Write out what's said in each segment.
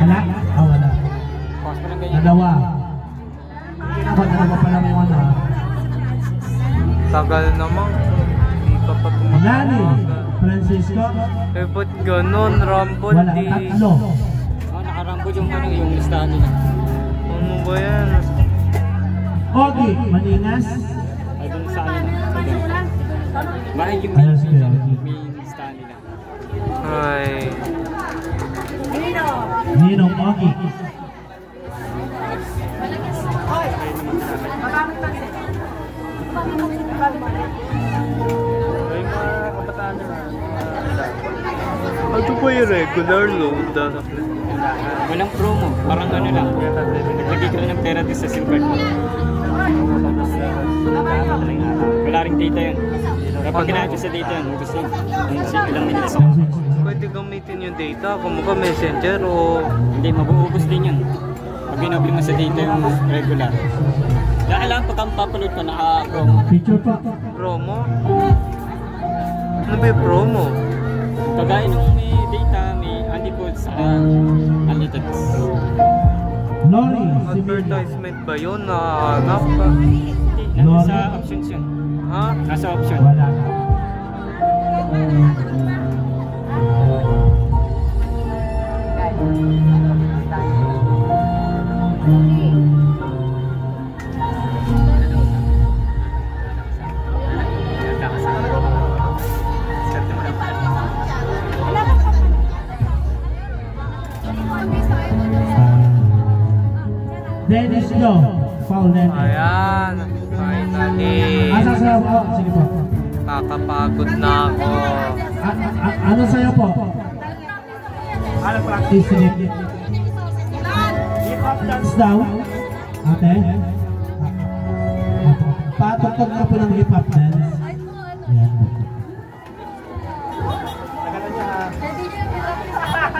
Wala? Ah, wala. Dalawa. Dalawa pa lang yung ano. Tagal naman. Hindi ka pa tumagal. Nani? Francisco? Eh, ba't ganun? Rumble Wala. di. Tatlo. Nakarambol yung listahan nila. Ano ba yan? Ogi, Maningas. Ay, dun sa akin. Bakit yung Ayos ko yun. main listahan nila? Ay. Ninong Ogi. Ay, mga kabataan na. Ano ba yung regular load? Walang promo. Parang ano lang. Naglagay ka lang ng pera din sa silver. Wala ring data yun. Kapag ginamit ko sa data yun, gusto ilang minutes. Pwede gamitin yung data. Kumbaga messenger o... Hindi, mabuubos din yun. Pag ginamit mo sa data yung regular. Dahil lang pag ang papaload pa naka-promo. Picture pa. Promo? Ano ba yung promo? Kagaya nung may data, may unlimited sa unlimited. Lori. Advertisement ba yun? Nahanap ka? Nasa options yun. Ha? Nasa option. Wala. Dennis Lo. Paul Dennis. Ayan. Finally. Asa sa'yo po? Sige po. Kakapagod na ako. Ano sa'yo po? Isinip. Dance daw. Ate? Patugtog na po ng hip-hop dance. Ayan.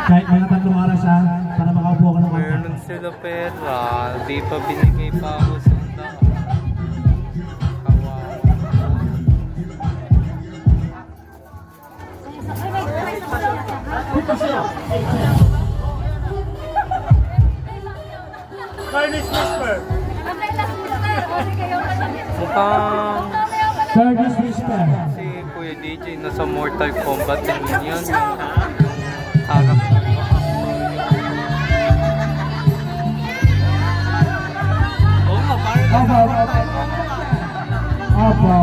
Kahit mga 3 oras ha, para makaupo ko ng kanta. Meron sila pera. Di pa binigay pa ako sa Curtis Whisper. mukhang Curtis Whisper. si Kuya DJ nasa Mortal Kombat din yun. Harap. Oo nga, parang Apa?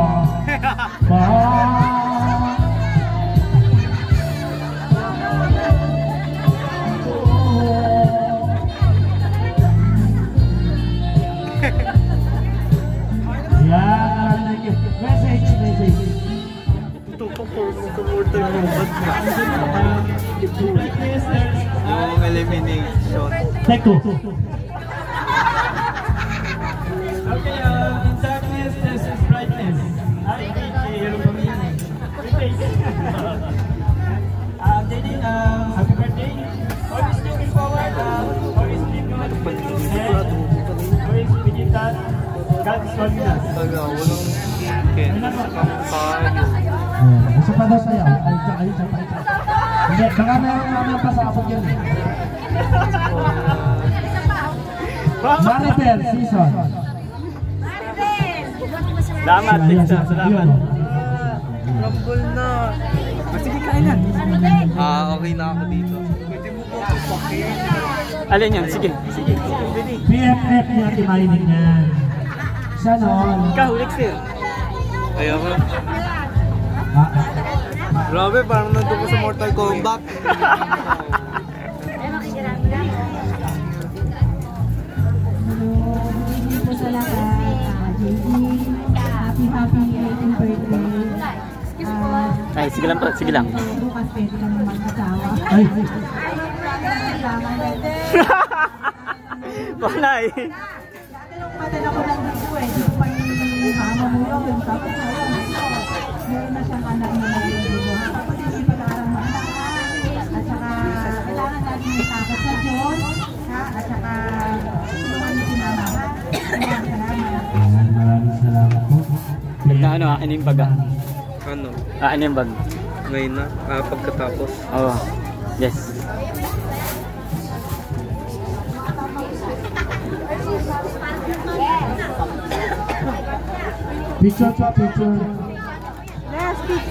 Message. Ito pa po sa Mortal Kombat na. Yung elimination. Take 2. Okay, in darkness, this is brightness. Hi, DJ, hello kami. JD, happy birthday. Always looking forward. Always living on the head. Always digital. God is calling us. Taga, walang chicken. Kayo. Isa pa daw sa'yo. Ay, isa pa. Hindi, baka meron pa sa kapag yan. Maribel season. Salamat, Tiksa. Salamat. Rumble na. sige, kain na. Okay na ako dito. Pwede mo ba ako pakin? Alin yan? Sige. BFF niya, timainig niyan. Siya noon. Ikaw, Lexir. Ayaw ko. Grabe, parang nandun ko sa Mortal Kombat. Sa lahat, JD, happy 18th birthday. Ay, sige lang. Bukas pwede ka naman mag-asawa. Ay, Wala eh. Patin ako ng dito eh. Di pa yung mama mo yun. Tapos meron na siyang anak na nag-iibo. Tapos hindi pa nakarang maanak. At saka kailangan natin matakot sa Diyos. At saka tulungan niyo si mama. maraming salamat po. Ano, akin yung bag. Ano? Akin yung bag. Ngayon na? Pagkatapos? Oo. Yes. Picture pa, picture.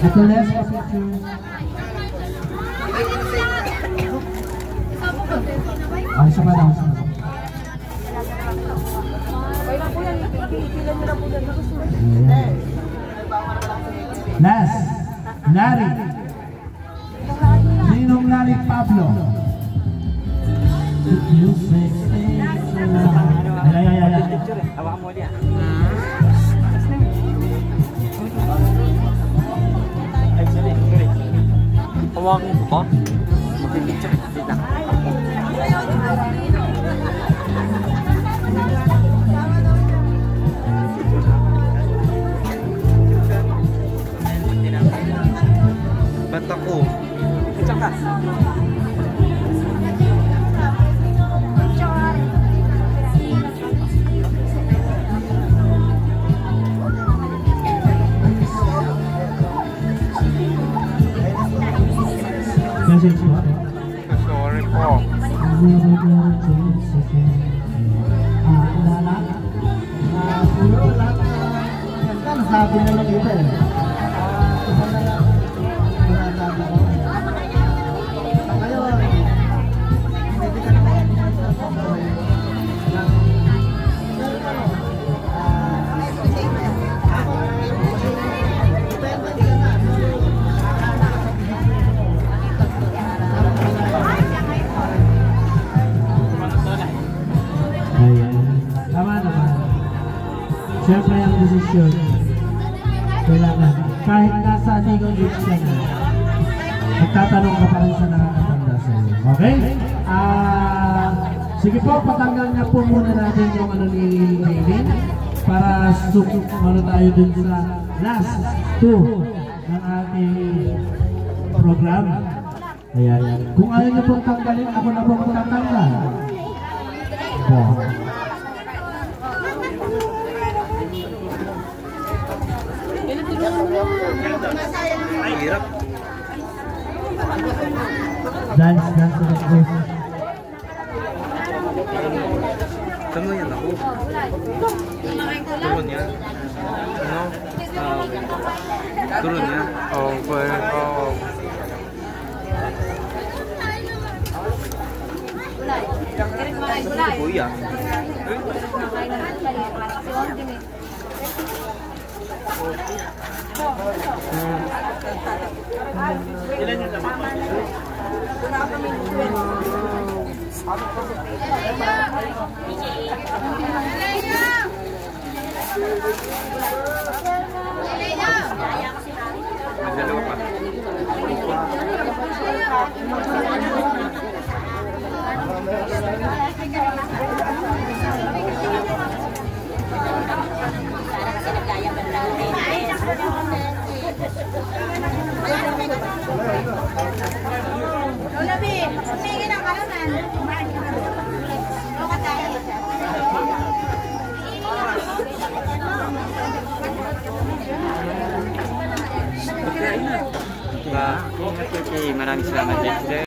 Ito less pa, picture. Ay, isa pa daw, isa pa. Last, Larry. Ninong Larry Pablo. Ay. Hawakan mo ulit. Ay, sorry. Hawakan mo ba? Mag-picture. Wait lang. Ba't ako? Picture ka. Message po. Sorry po. Alala? Siguro lahat na nasabi na lang ito eh. Isa na lang sinasabi ko. Ngayon, hindi ka naman sa software. Tama naman. Siyempre ang desisyon kailangan kahit nasa legal age ka na, magtatanong ka pa rin sa nakakatanda sa iyo. Okay? Sige po, patanggal na po muna natin yung ano ni David para ano tayo dun sa last 2 ng ating program. Ayan. Kung ayaw nyo pong tanggalin, ako na po magtatanggal. Ay, hirap. Dance, let's go. Tama yan ako. Turun yan. Ano? Turun yan. Okay. Oo. Kuya. Ilan yung naman? Magdalawa pa. Lola B, sige ng kalaman. Loka tayo. Okay. Okay, maraming salamat din.